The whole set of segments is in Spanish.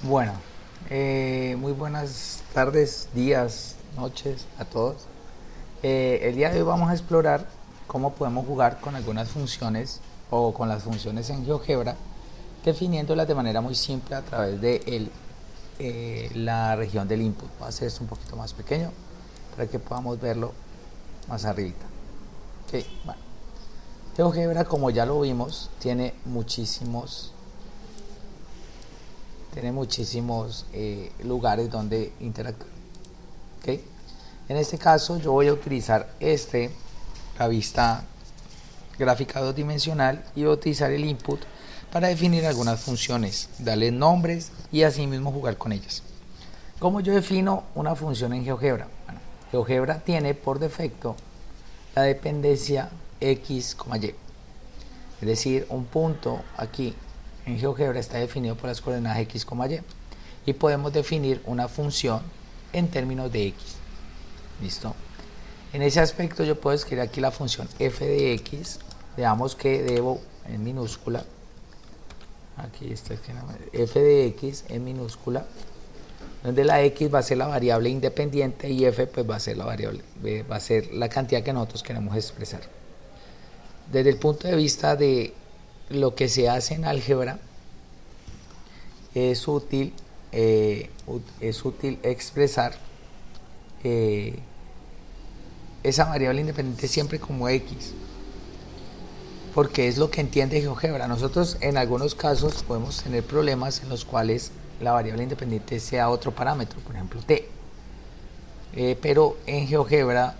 Bueno, muy buenas tardes, días, noches a todos. El día de hoy vamos a explorar cómo podemos jugar con algunas funciones o con las funciones en GeoGebra, definiéndolas de manera muy simple a través de la región del input. Voy a hacer esto un poquito más pequeño para que podamos verlo más arribita. Okay, bueno. GeoGebra, como ya lo vimos, tiene muchísimos lugares donde interactuar. ¿Okay? En este caso yo voy a utilizar la vista gráfica dos-dimensional, y voy a utilizar el input para definir algunas funciones, darles nombres y así mismo jugar con ellas. ¿Cómo yo defino una función en GeoGebra? Bueno, GeoGebra tiene por defecto la dependencia x, y. Es decir, un punto aquí en GeoGebra está definido por las coordenadas x, y. Y podemos definir una función en términos de x. ¿Listo? En ese aspecto yo puedo escribir aquí la función f de x. Veamos que debo en minúscula. Aquí está f de x en minúscula, donde la x va a ser la variable independiente y f pues va a ser la cantidad que nosotros queremos expresar. Desde el punto de vista de lo que se hace en álgebra, es útil expresar esa variable independiente siempre como x, porque es lo que entiende GeoGebra. Nosotros en algunos casos podemos tener problemas en los cuales la variable independiente sea otro parámetro, por ejemplo t, pero en GeoGebra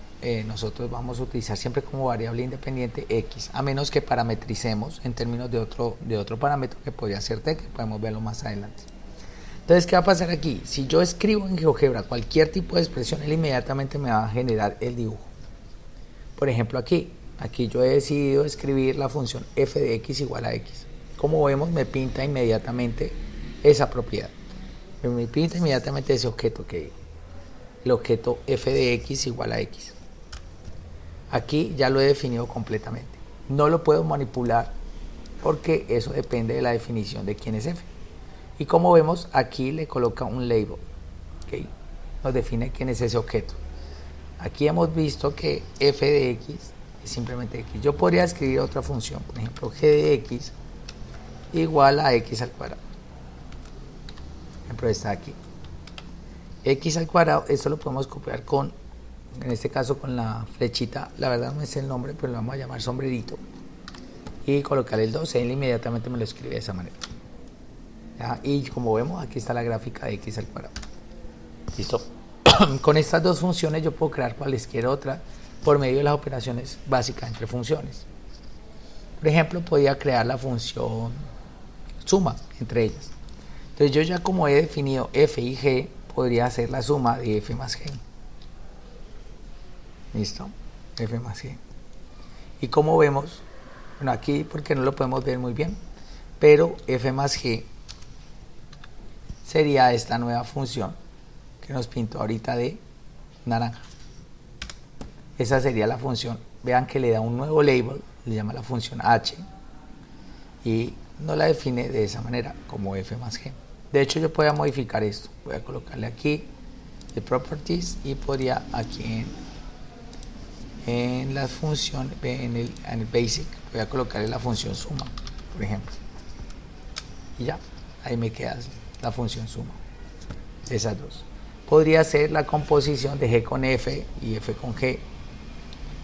nosotros vamos a utilizar siempre como variable independiente x, a menos que parametricemos en términos de otro parámetro que podría ser t, que podemos verlo más adelante. Entonces, ¿qué va a pasar aquí? Si yo escribo en GeoGebra cualquier tipo de expresión, él inmediatamente me va a generar el dibujo. Por ejemplo, aquí yo he decidido escribir la función f de x igual a x. Como vemos, me pinta inmediatamente esa propiedad. Me pinta inmediatamente ese objeto, que el objeto f de x igual a x. Aquí ya lo he definido completamente. No lo puedo manipular porque eso depende de la definición de quién es f. Y como vemos, aquí le coloca un label, ¿okay? Nos define quién es ese objeto. Aquí hemos visto que f de x es simplemente x. Yo podría escribir otra función, por ejemplo, g de x igual a x al cuadrado. Por ejemplo, está aquí. X al cuadrado, esto lo podemos copiar en este caso con la flechita, la verdad no es el nombre, pero lo vamos a llamar sombrerito. Y colocar el 2, él inmediatamente me lo escribe de esa manera. ¿Ya? Y como vemos, aquí está la gráfica de x al cuadrado. ¿Listo? Con estas dos funciones yo puedo crear cualesquiera otra por medio de las operaciones básicas entre funciones. Por ejemplo, podría crear la función suma entre ellas. Entonces yo ya como he definido f y g, podría hacer la suma de f más g. ¿Listo? F más g. Y como vemos, bueno, aquí porque no lo podemos ver muy bien, pero f más g sería esta nueva función que nos pintó ahorita de naranja. Esa sería la función. Vean que le da un nuevo label, le llama la función h, y no la define de esa manera, como f más g. De hecho, yo podría modificar esto. Voy a colocarle aquí de properties y podría aquí en la función, en el basic, voy a colocarle la función suma, por ejemplo. Y ya, ahí me queda la función suma. Esas dos. Podría ser la composición de g con f y f con g.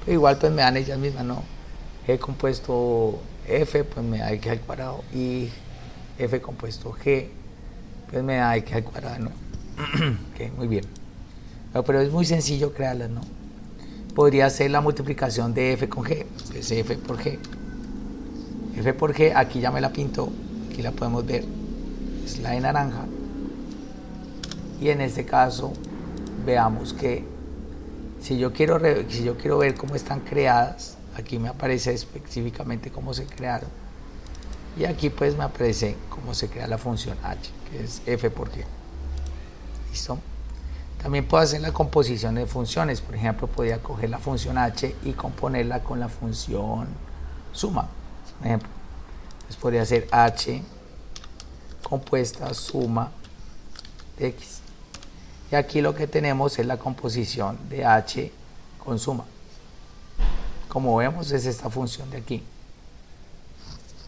Pero igual pues me dan ellas mismas, ¿no? G compuesto f, pues me da x al cuadrado. Y f compuesto g, pues me da x al cuadrado, ¿no? Ok, muy bien. Pero es muy sencillo crearlas, ¿no? Podría ser la multiplicación de f con g, pues f por g. F por g, aquí ya me la pintó, aquí la podemos ver, es la de naranja. Y en este caso, veamos que si yo quiero ver cómo están creadas, aquí me aparece específicamente cómo se crearon. Y aquí pues me aparece cómo se crea la función h, que es f por g. ¿Listo? También puedo hacer la composición de funciones. Por ejemplo, podría coger la función h y componerla con la función suma. Por ejemplo, entonces podría ser h compuesta suma de X. Y aquí lo que tenemos es la composición de H con suma. Como vemos es esta función de aquí.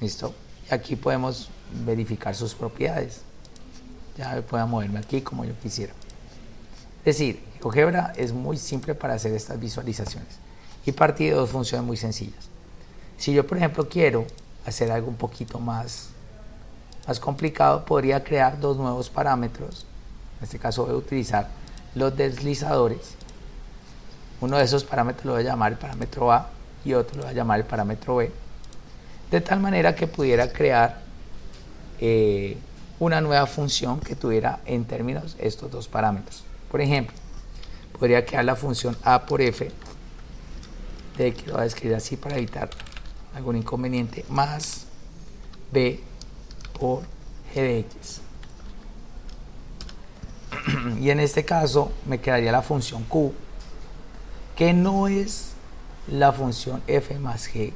¿Listo? Y aquí podemos verificar sus propiedades. Ya puedo moverme aquí como yo quisiera. Es decir, GeoGebra es muy simple para hacer estas visualizaciones y parte de dos funciones muy sencillas. Si yo, por ejemplo, quiero hacer algo un poquito más complicado, podría crear dos nuevos parámetros. En este caso voy a utilizar los deslizadores. Uno de esos parámetros lo voy a llamar el parámetro A y otro lo voy a llamar el parámetro B, de tal manera que pudiera crear una nueva función que tuviera en términos estos dos parámetros. Por ejemplo, podría crear la función A por F, de que lo voy a escribir así para evitar algún inconveniente, más B por G de X. Y en este caso me quedaría la función Q, que no es la función F más G,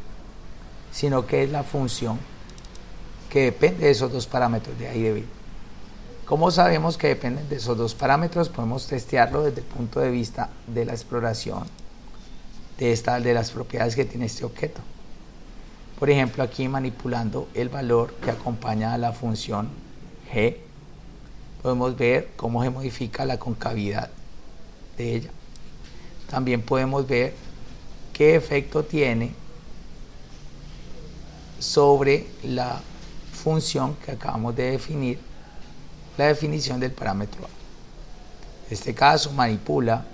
sino que es la función que depende de esos dos parámetros de A y de B. Como sabemos que dependen de esos dos parámetros, podemos testearlo desde el punto de vista de la exploración de las propiedades que tiene este objeto. Por ejemplo, aquí manipulando el valor que acompaña a la función G, podemos ver cómo se modifica la concavidad de ella. También podemos ver qué efecto tiene sobre la función que acabamos de definir, la definición del parámetro A. En este caso manipula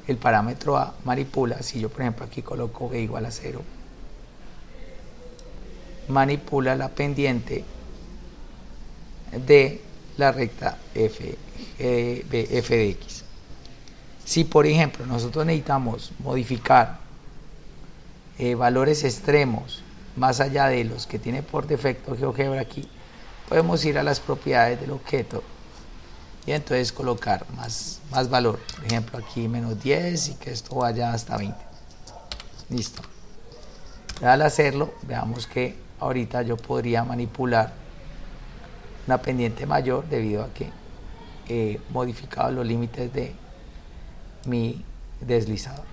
el parámetro A, si yo por ejemplo aquí coloco B igual a 0, manipula la pendiente de la recta f de X. Si por ejemplo nosotros necesitamos modificar valores extremos más allá de los que tiene por defecto GeoGebra aquí, podemos ir a las propiedades del objeto y entonces colocar más valor. Por ejemplo aquí menos 10 y que esto vaya hasta 20. Listo. Al hacerlo, veamos que ahorita yo podría manipular una pendiente mayor debido a que he modificado los límites de mi deslizador.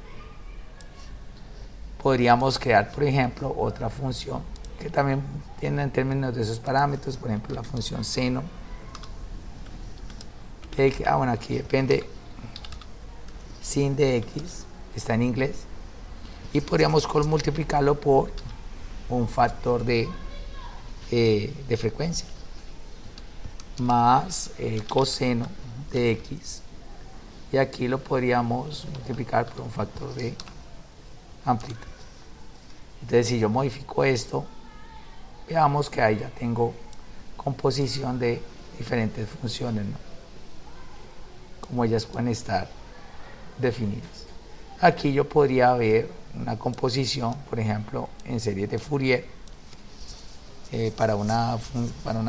Podríamos crear, por ejemplo, otra función que también tiene en términos de esos parámetros, por ejemplo, la función seno. Bueno, aquí depende sin de X, está en inglés, y podríamos multiplicarlo por un factor de frecuencia más coseno de X, y aquí lo podríamos multiplicar por un factor de amplitud. Entonces si yo modifico esto, veamos que ahí ya tengo composición de diferentes funciones, ¿no? Como ellas pueden estar definidas. Aquí yo podría ver una composición, por ejemplo, en series de Fourier para una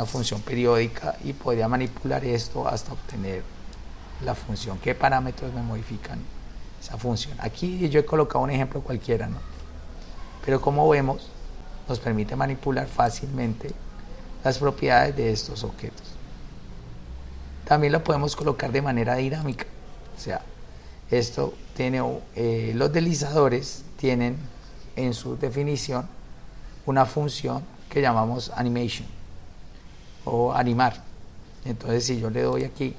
función periódica, y podría manipular esto hasta obtener la función. ¿Qué parámetros me modifican esa función? Aquí yo he colocado un ejemplo cualquiera, ¿no? Pero como vemos, nos permite manipular fácilmente las propiedades de estos objetos. También lo podemos colocar de manera dinámica, o sea, esto tiene, los deslizadores tienen en su definición una función que llamamos animation o animar. Entonces si yo le doy aquí,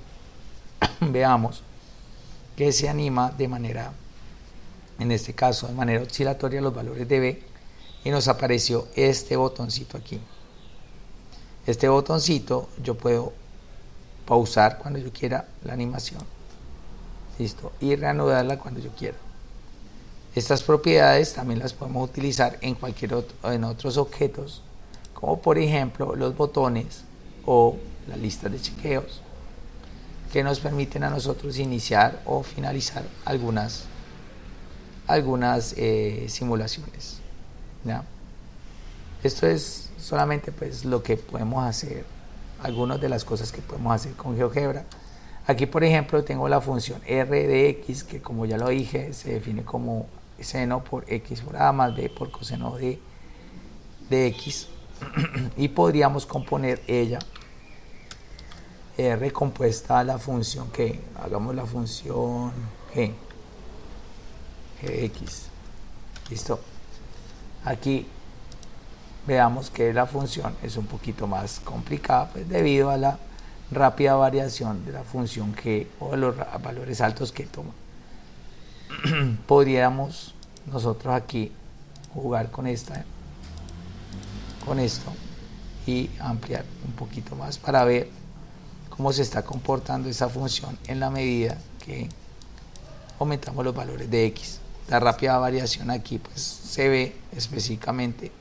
veamos que se anima de manera, en este caso de manera oscilatoria, los valores de B, y nos apareció este botoncito aquí. Este botoncito yo puedo pausar cuando yo quiera la animación, listo, y reanudarla cuando yo quiera. Estas propiedades también las podemos utilizar en en otros objetos, como por ejemplo los botones o las listas de chequeos, que nos permiten a nosotros iniciar o finalizar algunas simulaciones, ¿ya? Esto es solamente pues lo que podemos hacer, algunas de las cosas que podemos hacer con GeoGebra. Aquí por ejemplo tengo la función R de X, que como ya lo dije se define como seno por X por A más B por coseno de X, y podríamos componer ella R compuesta a la función que, hagamos la función G, Gx, listo. Aquí veamos que la función es un poquito más complicada, pues debido a la rápida variación de la función G o de los valores altos que toma. Podríamos nosotros aquí jugar con esto y ampliar un poquito más para ver cómo se está comportando esa función en la medida que aumentamos los valores de x. La rápida variación aquí pues se ve específicamente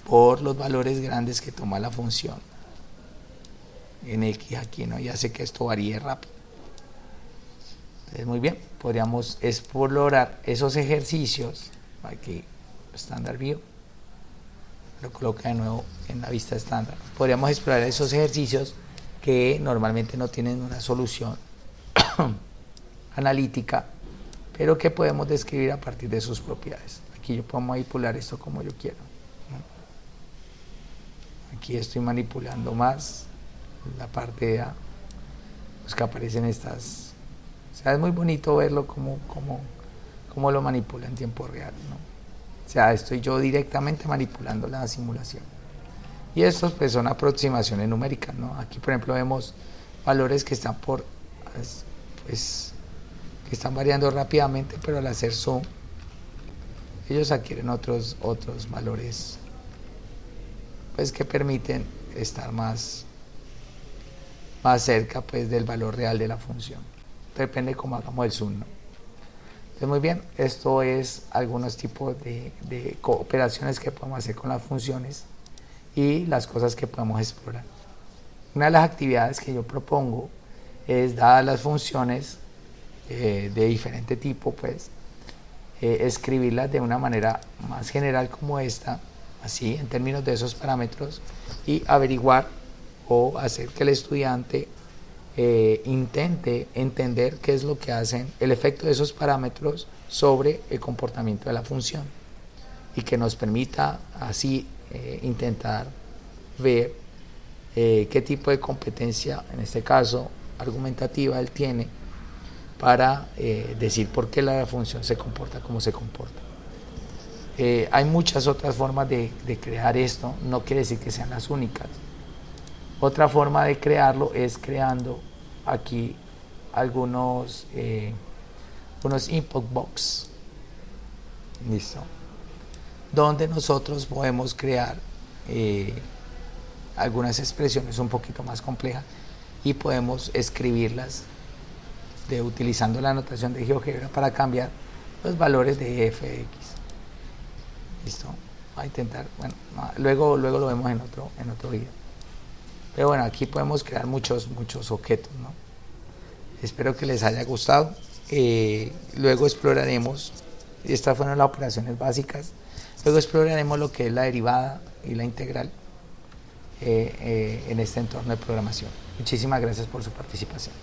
por los valores grandes que toma la función en x aquí, ¿no? Y hace que esto varíe rápido. Entonces, muy bien, podríamos explorar esos ejercicios. Aquí, estándar view, lo coloca de nuevo en la vista estándar. Podríamos explorar esos ejercicios que normalmente no tienen una solución analítica, pero que podemos describir a partir de sus propiedades. Aquí yo puedo manipular esto como yo quiero, ¿no? Aquí estoy manipulando más la parte de A, pues que aparecen estas. O sea, es muy bonito verlo como lo manipula en tiempo real, ¿no? O sea, estoy yo directamente manipulando la simulación. Y estos pues son aproximaciones numéricas, ¿no? Aquí por ejemplo vemos valores que están que están variando rápidamente, pero al hacer zoom ellos adquieren otros valores pues que permiten estar más cerca pues del valor real de la función. Depende cómo hagamos el zoom, ¿no? Entonces, muy bien, esto es algunos tipos de operaciones que podemos hacer con las funciones y las cosas que podemos explorar. Una de las actividades que yo propongo es, dadas las funciones de diferente tipo, pues escribirlas de una manera más general como esta, así en términos de esos parámetros, y averiguar o hacer que el estudiante intente entender qué es lo que hacen, el efecto de esos parámetros sobre el comportamiento de la función, y que nos permita así intentar ver qué tipo de competencia, en este caso argumentativa, él tiene para decir por qué la función se comporta como se comporta. Hay muchas otras formas de crear esto, no quiere decir que sean las únicas. Otra forma de crearlo es creando aquí algunos input box, listo, donde nosotros podemos crear algunas expresiones un poquito más complejas y podemos escribirlas utilizando la notación de GeoGebra para cambiar los valores de f de x. Listo, a intentar, bueno, luego lo vemos en otro video. Pero bueno, aquí podemos crear muchos objetos, ¿no? Espero que les haya gustado. Luego exploraremos, estas fueron las operaciones básicas, luego exploraremos lo que es la derivada y la integral en este entorno de programación. Muchísimas gracias por su participación.